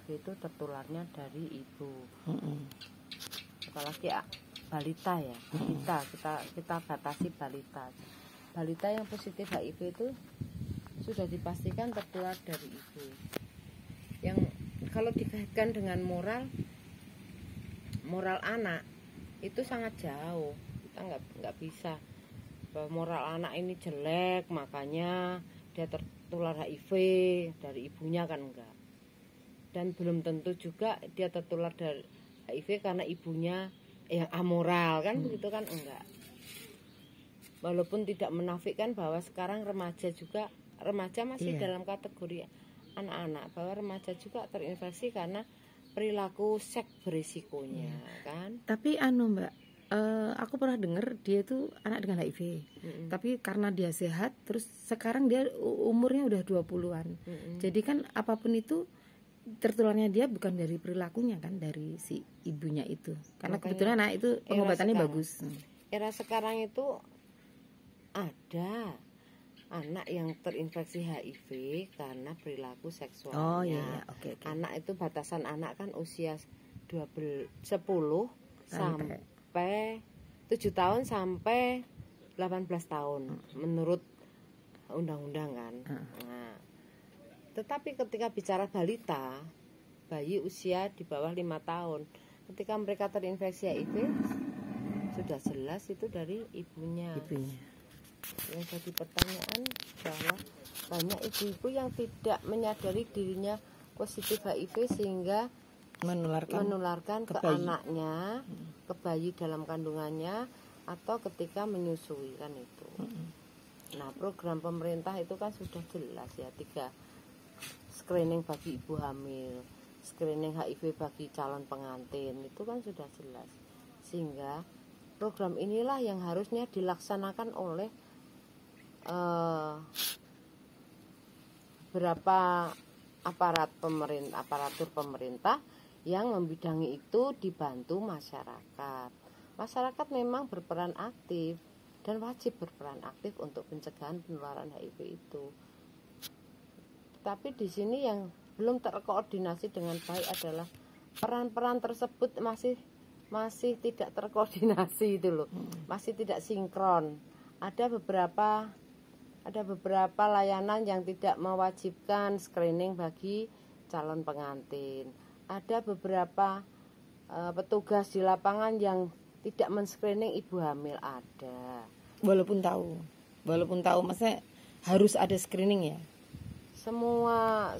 HIV itu tertularnya dari ibu. Apalagi balita ya, kita batasi balita. Balita yang positif HIV itu sudah dipastikan tertular dari ibu. Yang kalau dikaitkan dengan moral anak itu sangat jauh. Kita nggak bisa bahwa moral anak ini jelek makanya dia tertular HIV dari ibunya, kan enggak. Dan belum tentu juga dia tertular dari HIV karena ibunya yang amoral, kan begitu kan, enggak. Walaupun tidak menafikan bahwa sekarang remaja masih dalam kategori anak-anak, bahwa remaja juga terinfeksi karena perilaku seks berisikonya, kan. Tapi Mbak, aku pernah dengar dia itu anak dengan HIV. Tapi karena dia sehat, terus sekarang dia umurnya udah 20-an. Jadi kan apapun itu tertularnya dia bukan dari perilakunya, kan, dari si ibunya itu. Karena kebetulan anak itu pengobatannya bagus. Era sekarang itu ada anak yang terinfeksi HIV karena perilaku seksualnya. Okay. Anak itu batasan anak kan usia 10 sampai 7 tahun sampai 18 tahun menurut undang-undang, kan. Nah, tetapi ketika bicara balita, bayi usia di bawah 5 tahun, ketika mereka terinfeksi HIV sudah jelas itu dari ibunya. Yang jadi pertanyaan bahwa banyak ibu-ibu yang tidak menyadari dirinya positif HIV sehingga menularkan ke anaknya, ke bayi dalam kandungannya, atau ketika menyusui, kan itu. Nah, program pemerintah itu kan sudah jelas ya, 3 screening bagi ibu hamil, screening HIV bagi calon pengantin, itu kan sudah jelas. Sehingga program inilah yang harusnya dilaksanakan oleh beberapa aparatur pemerintah yang membidangi itu, dibantu masyarakat. Masyarakat memang berperan aktif dan wajib berperan aktif untuk pencegahan penularan HIV itu. Tapi di sini yang belum terkoordinasi dengan baik adalah peran-peran tersebut masih tidak terkoordinasi itu loh, masih tidak sinkron. Ada beberapa layanan yang tidak mewajibkan screening bagi calon pengantin. Ada beberapa petugas di lapangan yang tidak men-screening ibu hamil, ada. Walaupun tahu maksudnya harus ada screening ya. Semua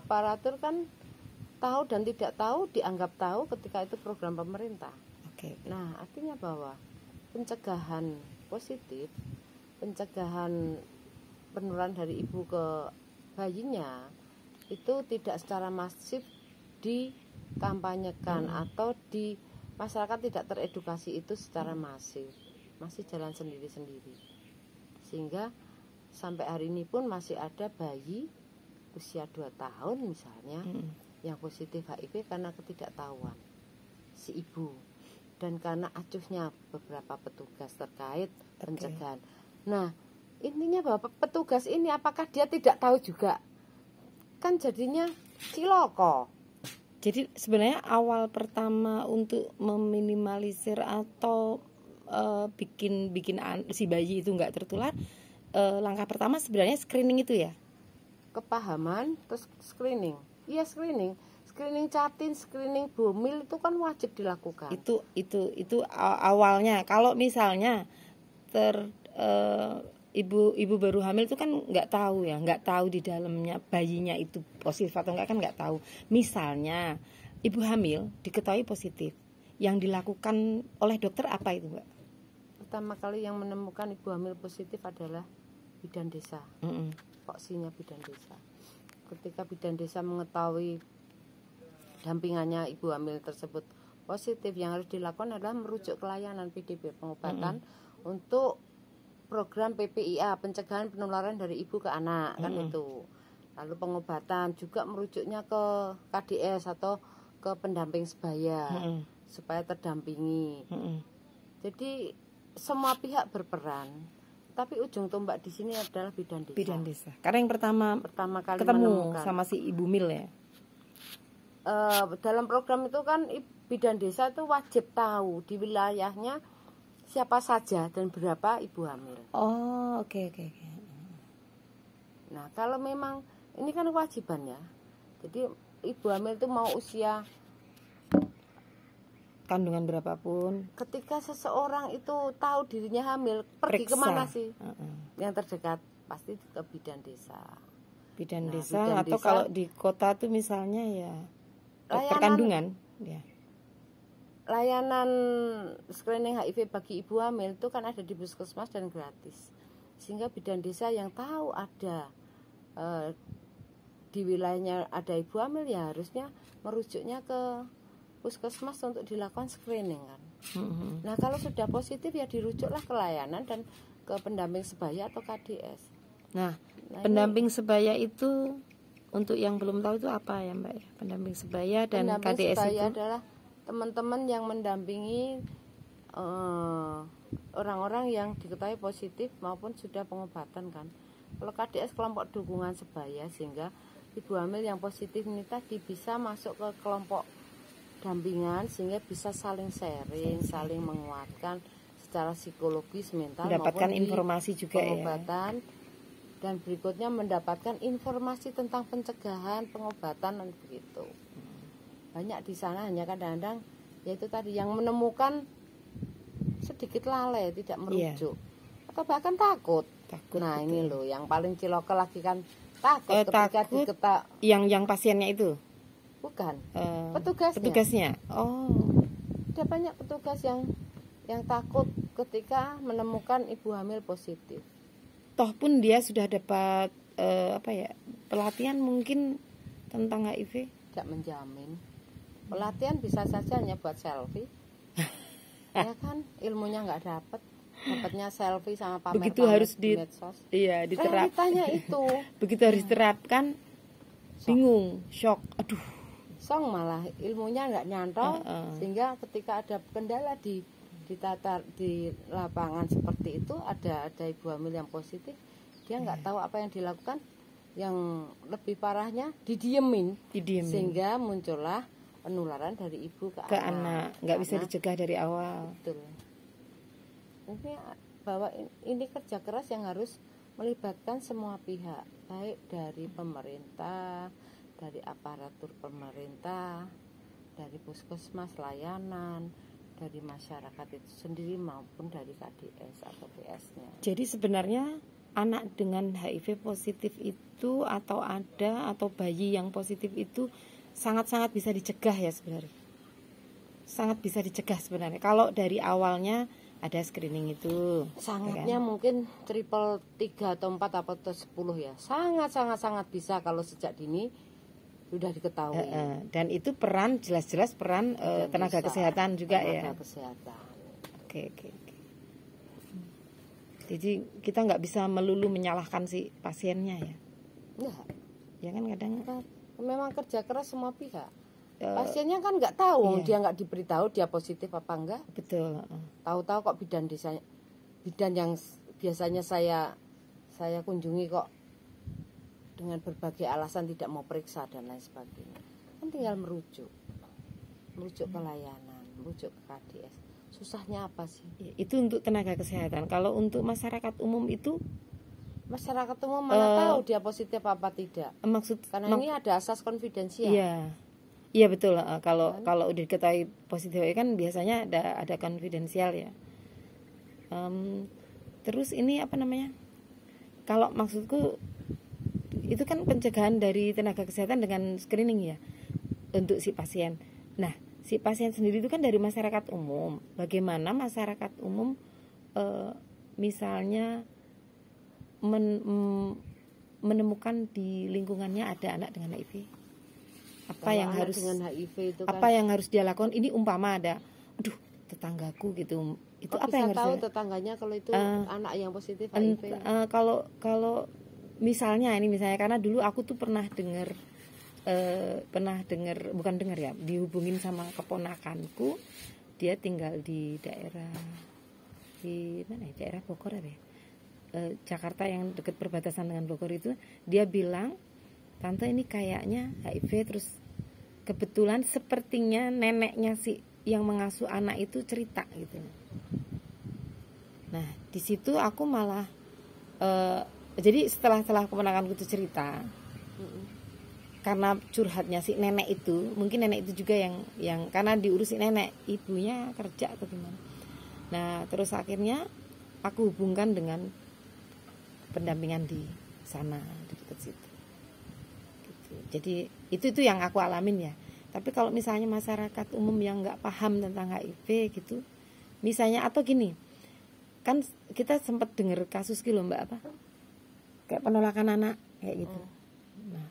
aparatur kan tahu dan tidak tahu dianggap tahu ketika itu program pemerintah. Nah, artinya bahwa pencegahan positif, pencegahan penularan dari ibu ke bayinya itu tidak secara masif dikampanyekan atau di masyarakat tidak teredukasi itu secara masif, masih jalan sendiri-sendiri. Sehingga sampai hari ini pun masih ada bayi usia 2 tahun misalnya yang positif HIV karena ketidaktahuan si ibu dan karena acuhnya beberapa petugas terkait pencegahan. Nah, intinya bahwa petugas ini apakah dia tidak tahu juga? Kan jadinya ciloko. Jadi sebenarnya awal pertama untuk meminimalisir atau bikin si bayi itu nggak tertular, langkah pertama sebenarnya screening itu ya. Kepahaman terus screening. Iya, screening catin, screening bomil itu kan wajib dilakukan. Itu awalnya. Kalau misalnya ibu baru hamil itu kan nggak tahu di dalamnya bayinya itu positif atau enggak, kan nggak tahu. Misalnya ibu hamil diketahui positif, yang dilakukan oleh dokter apa itu, Mbak? Pertama kali yang menemukan ibu hamil positif adalah bidan desa. Voksinya bidan desa. Ketika bidan desa mengetahui dampingannya ibu hamil tersebut positif, yang harus dilakukan adalah merujuk ke layanan PDP, pengobatan untuk program PPIA, pencegahan penularan dari ibu ke anak, kan itu. Lalu pengobatan juga merujuknya ke KDS atau ke pendamping sebaya supaya terdampingi. Jadi semua pihak berperan, tapi ujung tombak di sini adalah bidan desa. Karena yang pertama kali ketemu menemukan sama si ibu Mil ya. dalam program itu kan bidan desa itu wajib tahu di wilayahnya siapa saja dan berapa ibu hamil. Oh, oke. Nah, kalau memang ini kan kewajiban ya. Jadi ibu hamil itu mau usia kandungan berapapun, ketika seseorang itu tahu dirinya hamil, pergi periksa. kemana sih? Yang terdekat pasti ke bidan desa. Bidan Nah, desa bidan atau desa, kalau di kota tuh misalnya ya dokter layanan- kandungan, ya. Layanan screening HIV bagi ibu hamil itu kan ada di puskesmas dan gratis. Sehingga bidan desa yang tahu ada di wilayahnya ada ibu hamil ya harusnya merujuknya ke puskesmas untuk dilakukan screening kan. Nah, kalau sudah positif ya dirujuklah ke layanan dan ke pendamping sebaya atau KDS. Nah, pendamping sebaya itu untuk yang belum tahu itu apa ya Mbak? Pendamping sebaya dan Pendamping KDS sebaya itu adalah teman-teman yang mendampingi orang-orang yang diketahui positif maupun sudah pengobatan kan. Kalau KDS kelompok dukungan sebaya, sehingga ibu hamil yang positif ini tadi bisa masuk ke kelompok dampingan sehingga bisa saling sharing, saling menguatkan secara psikologis, mental, mendapatkan maupun informasi juga pengobatan. Dan berikutnya mendapatkan informasi tentang pencegahan, pengobatan dan begitu. Banyak di sana hanya kadang-kadang yaitu tadi yang menemukan sedikit lalai, tidak merujuk, atau bahkan takut. Nah, betul. ini loh yang paling cilaka lagi kan takut ketika takut diketak. Yang pasiennya itu Bukan, petugasnya. Oh, ada banyak petugas yang takut ketika menemukan ibu hamil positif. toh pun dia sudah dapat pelatihan mungkin tentang HIV. Tidak menjamin. Pelatihan bisa saja hanya buat selfie. Ya kan, ilmunya nggak dapatnya selfie sama pamer. Begitu harus di medsos. Iya, diterap. Realitanya itu. Begitu harus diterapkan, bingung, shock. Aduh. Song malah ilmunya nggak nyantol, sehingga ketika ada kendala di lapangan seperti itu, ada ibu hamil yang positif, dia nggak tahu apa yang dilakukan. Yang lebih parahnya didiemin. Sehingga muncullah penularan dari ibu ke anak. Nggak bisa dicegah dari awal. Betul. Ini bahwa ini kerja keras yang harus melibatkan semua pihak, baik dari pemerintah, dari aparatur pemerintah, dari puskesmas, layanan, dari masyarakat itu sendiri maupun dari KDS atau PS-nya. Jadi sebenarnya anak dengan HIV positif itu atau bayi yang positif itu sangat-sangat bisa dicegah ya sebenarnya. Sangat bisa dicegah sebenarnya. Kalau dari awalnya ada screening itu. Sangatnya ya kan? Mungkin triple 3 atau 4 atau 10 ya. Sangat bisa kalau sejak dini sudah diketahui. Dan itu jelas-jelas peran tenaga kesehatan juga ya. Tenaga kesehatan. Oke. Jadi kita nggak bisa melulu menyalahkan si pasiennya ya. Ya kan kadang memang kerja keras semua pihak. Pasiennya kan nggak tahu, dia nggak diberitahu dia positif apa enggak. Betul. Tahu-tahu kok bidan yang biasanya saya kunjungi kok dengan berbagai alasan tidak mau periksa dan lain sebagainya. Kan tinggal merujuk ke layanan, merujuk ke KDS. Susahnya apa sih? Itu untuk tenaga kesehatan. Kalau untuk masyarakat umum itu, masyarakat umum mana tahu dia positif apa tidak? Karena ini ada asas konfidensial. Iya betul. Kalau udah diketahui positif kan biasanya ada konfidensial ya. Terus ini apa namanya? Kalau maksudku itu kan pencegahan dari tenaga kesehatan dengan screening ya untuk si pasien. Nah, si pasien sendiri itu kan dari masyarakat umum. Bagaimana masyarakat umum misalnya menemukan di lingkungannya ada anak dengan HIV? Apa yang harus dengan HIV itu kan, apa yang harus dia lakukan? Ini umpama ada, aduh tetanggaku gitu, itu apa yang harus tahu tetangganya kalau itu anak yang positif HIV? Kalau misalnya karena dulu aku tuh pernah dengar dihubungin sama keponakanku, dia tinggal di daerah Bogor ya, Jakarta yang dekat perbatasan dengan Bogor itu. Dia bilang, tante ini kayaknya HIV, terus kebetulan sepertinya neneknya si yang mengasuh anak itu cerita gitu. Nah di situ aku malah jadi setelah keponakanku itu cerita, karena curhatnya si nenek itu, mungkin nenek itu juga yang karena diurusi nenek, ibunya kerja atau gimana. Nah terus akhirnya aku hubungkan dengan pendampingan di sana di dekat situ gitu. Jadi itu yang aku alamin ya. Tapi kalau misalnya masyarakat umum yang nggak paham tentang HIV gitu misalnya, atau gini kan kita sempat dengar kasus gitu Mbak, apa kayak penolakan anak kayak gitu. Nah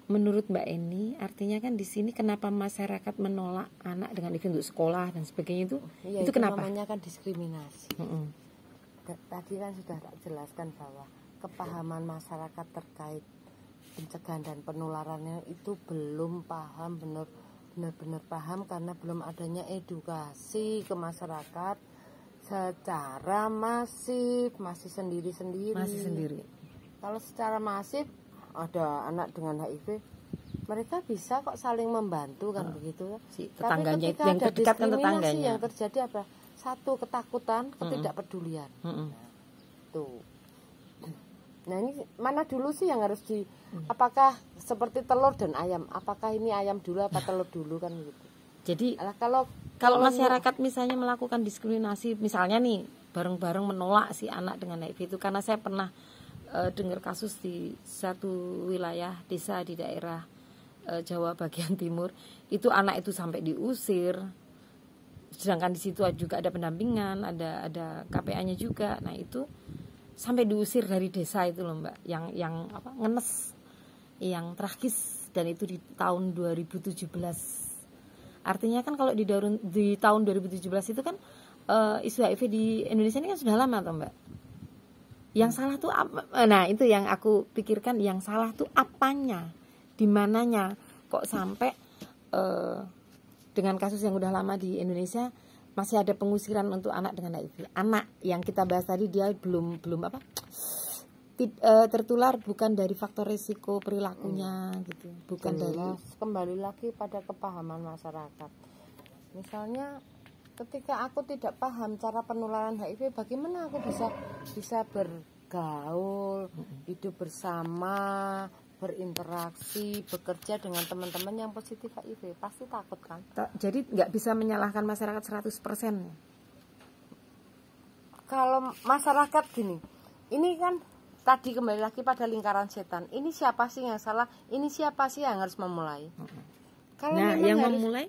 menurut Mbak Eni artinya kan di sini kenapa masyarakat menolak anak dengan HIV untuk sekolah dan sebagainya itu itu kenapa? Namanya kan diskriminasi. Tadi kan sudah tak jelaskan bahwa kepahaman masyarakat terkait pencegahan dan penularannya itu belum paham, benar-benar paham, karena belum adanya edukasi ke masyarakat secara masif, masih sendiri. Kalau secara masif ada anak dengan HIV, mereka bisa kok saling membantu kan begitu. Tapi ketika yang ada diskriminasi yang terjadi apa? Satu, ketakutan, ketidakpedulian. Nah, tuh. Nah ini mana dulu sih yang harus apakah seperti telur dan ayam? Apakah ini ayam dulu apa telur dulu kan gitu? Jadi kalau masyarakat misalnya melakukan diskriminasi, misalnya nih bareng-bareng menolak si anak dengan HIV itu, karena saya pernah dengar kasus di satu wilayah desa di daerah Jawa bagian timur, itu anak itu sampai diusir. Sedangkan di situ juga ada pendampingan, ada KPA-nya juga. Nah itu sampai diusir dari desa itu loh Mbak, yang apa ngenes, yang tragis, dan itu di tahun 2017. Artinya kan kalau di tahun 2017 itu kan isu HIV di Indonesia ini kan sudah lama toh Mbak. Yang salah tuh apa? Nah itu yang aku pikirkan, yang salah tuh apanya, di mananya kok sampai dengan kasus yang udah lama di Indonesia masih ada pengusiran untuk anak dengan HIV. Anak yang kita bahas tadi dia belum apa tertular bukan dari faktor risiko perilakunya gitu, bukan dari. Kembali lagi pada kepahaman masyarakat. Misalnya ketika aku tidak paham cara penularan HIV, bagaimana aku bisa bergaul, hidup bersama, berinteraksi, bekerja dengan teman-teman yang positif HIV? Pasti takut kan? Jadi nggak bisa menyalahkan masyarakat 100%. Kalau masyarakat gini, ini kan tadi kembali lagi pada lingkaran setan. Ini siapa sih yang salah? Ini siapa sih yang harus memulai? Kalau yang memulai?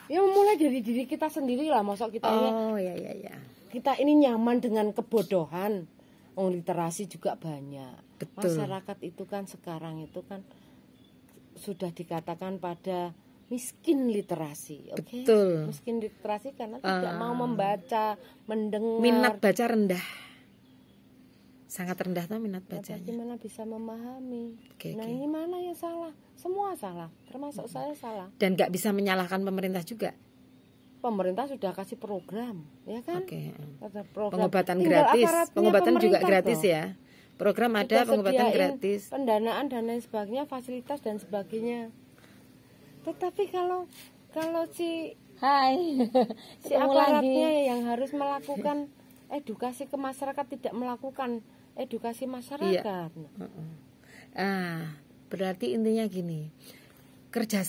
Ya memulai dari diri kita sendiri lah. Maksud kita ya. Kita ini nyaman dengan kebodohan. Literasi juga banyak. Betul. Masyarakat itu kan sekarang itu kan sudah dikatakan pada miskin literasi, oke? Betul. Miskin literasi karena tidak mau membaca, mendengar. Minat baca rendah, sangat rendah tuh minat bacanya. Bagaimana bisa memahami? Ini mana yang salah? Semua salah, termasuk saya salah. Dan nggak bisa menyalahkan pemerintah juga. Pemerintah sudah kasih program, ya kan? Ada program. Pengobatan gratis, pengobatan juga gratis ya. Program ada, pengobatan gratis, pendanaan dan lain sebagainya, fasilitas dan sebagainya. Tetapi kalau si aparatnya yang harus melakukan edukasi ke masyarakat tidak melakukan edukasi masyarakat. Berarti intinya gini. Kerja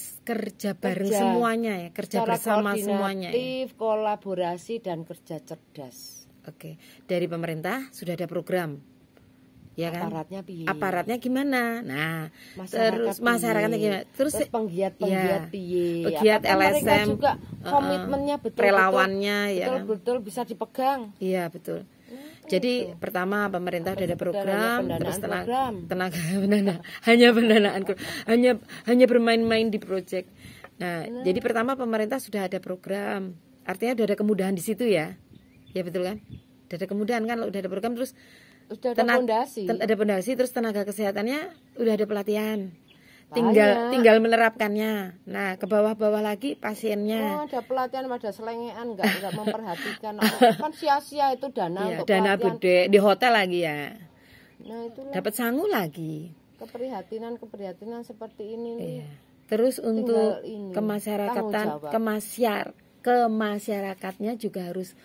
bareng semuanya ya, kerja bersama semuanya ya. Kolaborasi dan kerja cerdas. Oke. Dari pemerintah sudah ada program. Ya kan? Aparatnya gimana? Nah, terus masyarakatnya gimana? Terus penggiat piye? Pegiat LSM juga komitmennya betul, relawannya ya. Betul bisa dipegang. Iya, betul. Jadi pertama pemerintah sudah ada program, terus tenaga pendanaan hanya bermain-main di proyek. Nah, jadi pertama pemerintah sudah ada program, artinya sudah ada kemudahan di situ ya, ya betul kan? Sudah ada kemudahan kan, udah ada program, terus sudah ada pondasi, terus tenaga kesehatannya udah ada pelatihan. Tinggal menerapkannya. Nah, ke bawah-bawah lagi pasiennya. Ada pelatihan, ada selengean, enggak memperhatikan. Kan sia-sia itu dana untuk dana gede di hotel lagi ya. Nah, itulah. Dapat sangu lagi. Keprihatinan seperti ini nih. Terus untuk ini, kemasyarakatan, kemasyarakatnya juga harus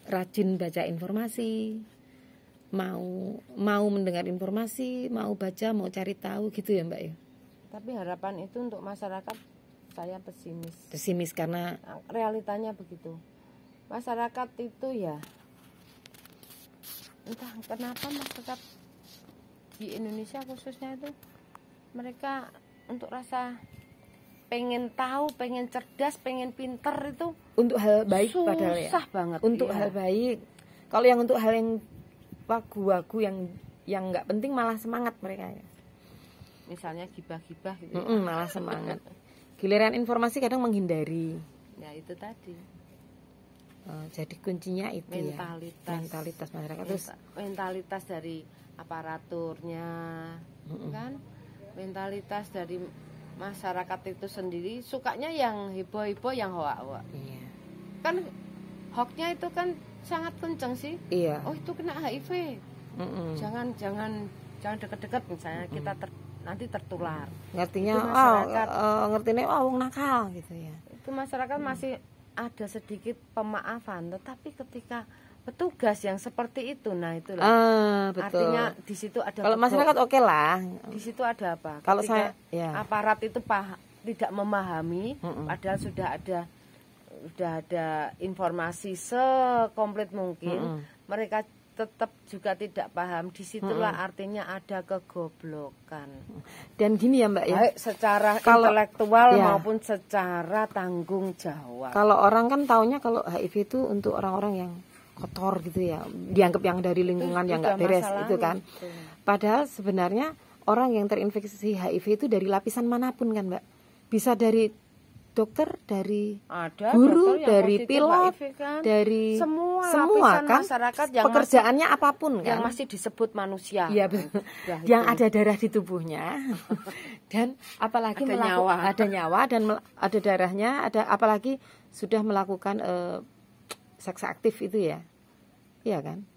rajin baca informasi, mau mendengar informasi, mau baca, mau cari tahu gitu ya Mbak ya. Tapi harapan itu untuk masyarakat saya pesimis. Pesimis karena realitanya begitu. Masyarakat itu ya entah kenapa masyarakat di Indonesia khususnya itu mereka untuk rasa pengen tahu, pengen cerdas, pengen pinter itu untuk hal baik padahal ya. Susah banget. Untuk hal baik. Kalau yang untuk hal yang wagu-wagu yang nggak penting malah semangat mereka ya. Misalnya gibah-gibah gitu. Malah semangat. Giliran informasi kadang menghindari. Ya itu tadi. Jadi kuncinya itu mentalitas masyarakat. Terus mentalitas dari aparaturnya, kan? Mentalitas dari masyarakat itu sendiri sukanya yang heboh-heboh, yang hoak-hoak. Iya. Kan hoaxnya itu kan sangat kenceng sih. Iya. Oh itu kena HIV. Jangan deket-deket misalnya kita nanti tertular. Ngertinya wong nakal gitu ya. Itu masyarakat masih ada sedikit pemaafan, tetapi ketika petugas yang seperti itu, nah itulah betul. Artinya di situ ada. Kalau masyarakat oke lah. Di situ ada apa? Kalau ketika saya aparat itu tidak memahami, padahal sudah ada informasi sekomplit mungkin, mereka tetap juga tidak paham. Disitulah artinya ada kegoblokan. Dan gini ya Mbak ya, baik secara intelektual maupun secara tanggung jawab. Kalau orang kan taunya kalau HIV itu untuk orang-orang yang kotor gitu ya, dianggap yang dari lingkungan yang nggak beres itu kan. Padahal sebenarnya orang yang terinfeksi HIV itu dari lapisan manapun kan Mbak. Bisa dari dokter, dari guru, dari pilot, kan? dari semua kan masyarakat yang pekerjaannya apapun kan, yang masih disebut manusia. Iya betul. Yang ada darah di tubuhnya dan apalagi ada nyawa dan ada darahnya, ada apalagi sudah melakukan seks aktif itu ya. Iya kan?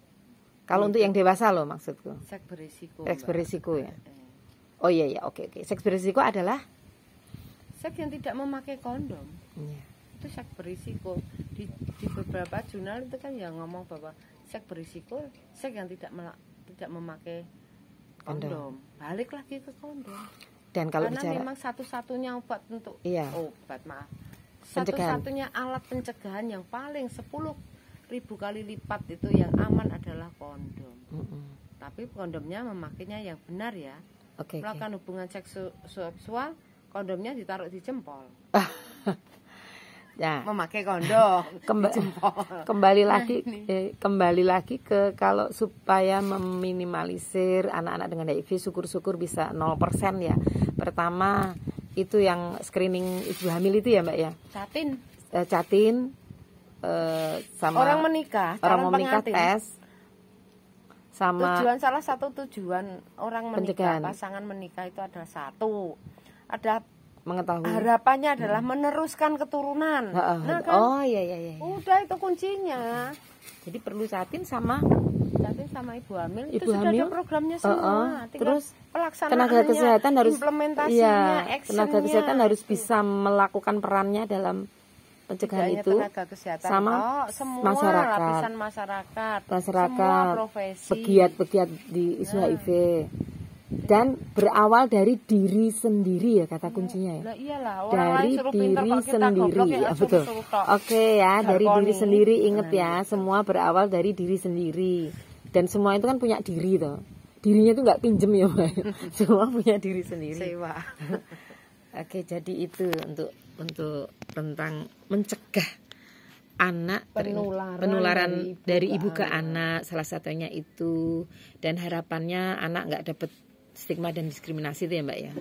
Kalau untuk yang dewasa loh maksudku. Seks berisiko. Seks berisiko ya. Oh iya oke. Seks berisiko adalah seks yang tidak memakai kondom. Itu seks berisiko. Di beberapa jurnal itu kan yang ngomong bahwa seks berisiko seks yang tidak memakai kondom. Balik lagi ke kondom. Dan kalau karena memang satu-satunya obat untuk satu-satunya alat pencegahan yang paling 10.000 kali lipat itu yang aman adalah kondom. Tapi kondomnya memakainya yang benar ya. Melakukan hubungan seksual, kondomnya ditaruh di jempol. Ya. Memakai kondom kembali lagi ke kalau supaya meminimalisir anak-anak dengan HIV, syukur-syukur bisa 0% ya. Pertama itu yang screening ibu hamil itu ya Mbak ya. Catin sama orang menikah tes sama salah satu tujuan orang menikah, pasangan menikah itu adalah ada mengetahui harapannya adalah meneruskan keturunan. Nah kan, iya. Udah itu kuncinya. Jadi perlu catin sama ibu hamil. Itu sudah ada programnya semua. Terus pelaksanaannya, tenaga kesehatan harus implementasinya, tenaga kesehatan harus bisa melakukan perannya dalam pencegahan itu sama semua lapisan masyarakat, semua profesi, pegiat-pegiat di isu HIV. Dan berawal dari diri sendiri ya kata kuncinya ya. Dari diri sendiri ya betul. Oke ya, dari diri sendiri, inget ya, semua berawal dari diri sendiri. Dan semua itu kan punya diri toh. Dirinya itu nggak pinjem ya Mbak. Semua punya diri sendiri. Sewa. Oke, jadi itu untuk tentang mencegah anak penularan dari ibu ke anak, salah satunya itu, dan harapannya anak nggak dapat stigma dan diskriminasi itu ya Mbak ya.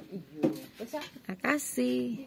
Terima kasih.